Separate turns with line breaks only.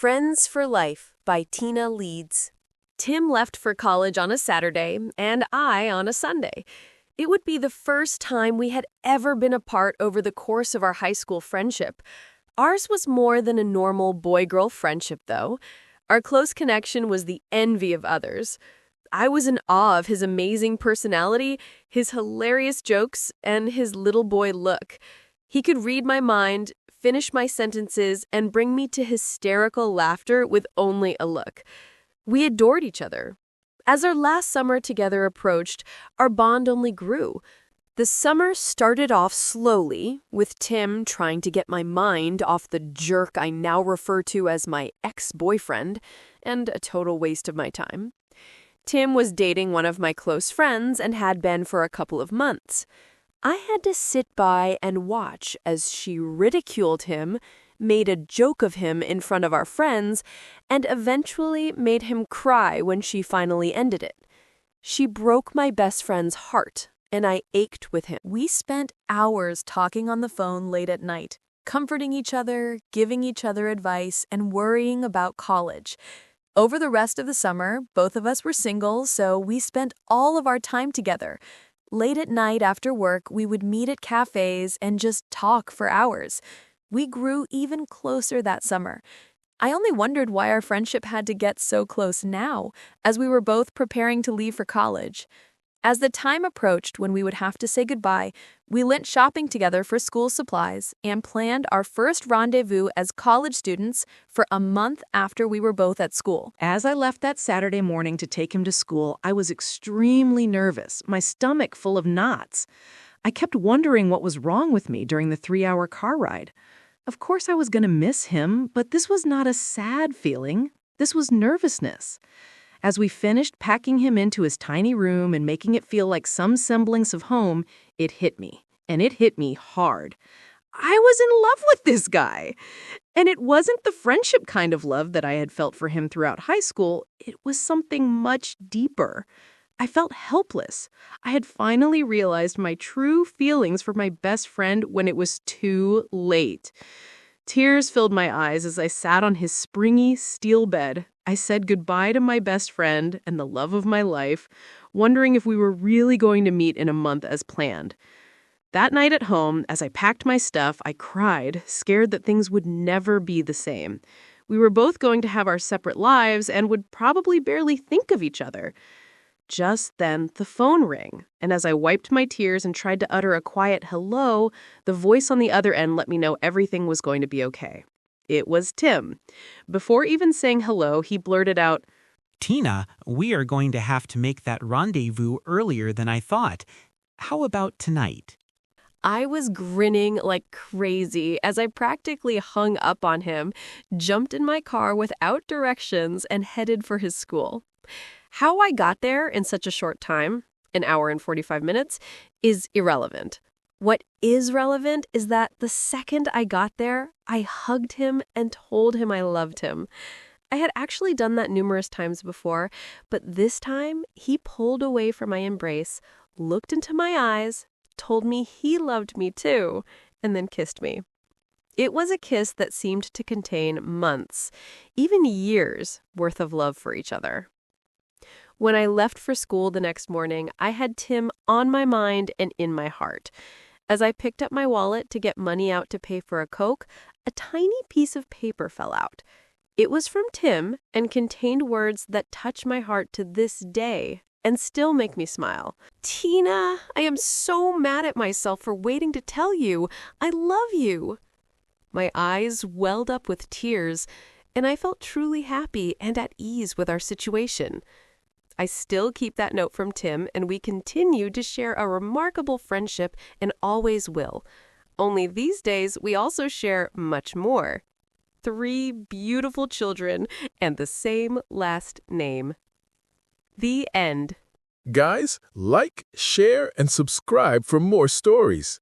Friends for Life by Tina Leeds. Tim left for college on a Saturday, and I on a Sunday. It would be the first time we had ever been apart over the course of our high school friendship. Ours was more than a normal boy-girl friendship, though. Our close connection was the envy of others. I was in awe of his amazing personality, his hilarious jokes, and his little boy look. He could read my mind, finish my sentences, and bring me to hysterical laughter with only a look. We adored each other. As our last summer together approached, our bond only grew. The summer started off slowly, with Tim trying to get my mind off the jerk I now refer to as my ex-boyfriend, and a total waste of my time. Tim was dating one of my close friends and had been for a couple of months. I had to sit by and watch as she ridiculed him, made a joke of him in front of our friends, and eventually made him cry when she finally ended it. She broke my best friend's heart, and I ached with him. We spent hours talking on the phone late at night, comforting each other, giving each other advice, and worrying about college. Over the rest of the summer, both of us were single, so we spent all of our time together. Late at night after work, we would meet at cafes and just talk for hours. We grew even closer that summer. I only wondered why our friendship had to get so close now, as we were both preparing to leave for college. As the time approached when we would have to say goodbye, we went shopping together for school supplies and planned our first rendezvous as college students for a month after we were both at school.
As I left that Saturday morning to take him to school, I was extremely nervous, my stomach full of knots. I kept wondering what was wrong with me during the 3-hour car ride. Of course I was going to miss him, but this was not a sad feeling. This was nervousness. As we finished packing him into his tiny room and making it feel like some semblance of home, it hit me, and it hit me hard. I was in love with this guy. And it wasn't the friendship kind of love that I had felt for him throughout high school. It was something much deeper. I felt helpless. I had finally realized my true feelings for my best friend when it was too late. Tears filled my eyes as I sat on his springy steel bed. I said goodbye to my best friend and the love of my life, wondering if we were really going to meet in a month as planned. That night at home, as I packed my stuff, I cried, scared that things would never be the same. We were both going to have our separate lives and would probably barely think of each other. Just then, the phone rang, and as I wiped my tears and tried to utter a quiet hello, the voice on the other end let me know everything was going to be okay. It was Tim. Before even saying hello, he blurted out,
"Tina, we are going to have to make that rendezvous earlier than I thought. How about tonight?"
I was grinning like crazy as I practically hung up on him, jumped in my car without directions, and headed for his school. How I got there in such a short time, an hour and 45 minutes, is irrelevant. What is relevant is that the second I got there, I hugged him and told him I loved him. I had actually done that numerous times before, but this time he pulled away from my embrace, looked into my eyes, told me he loved me too, and then kissed me. It was a kiss that seemed to contain months, even years, worth of love for each other. When I left for school the next morning, I had Tim on my mind and in my heart. As I picked up my wallet to get money out to pay for a Coke, a tiny piece of paper fell out. It was from Tim and contained words that touch my heart to this day and still make me smile. "Tina, I am so mad at myself for waiting to tell you. I love you." My eyes welled up with tears, and I felt truly happy and at ease with our situation. I still keep that note from Tim, and we continue to share a remarkable friendship and always will. Only these days, we also share much more. 3 beautiful children and the same last name. The end.
Guys, like, share, and subscribe for more stories.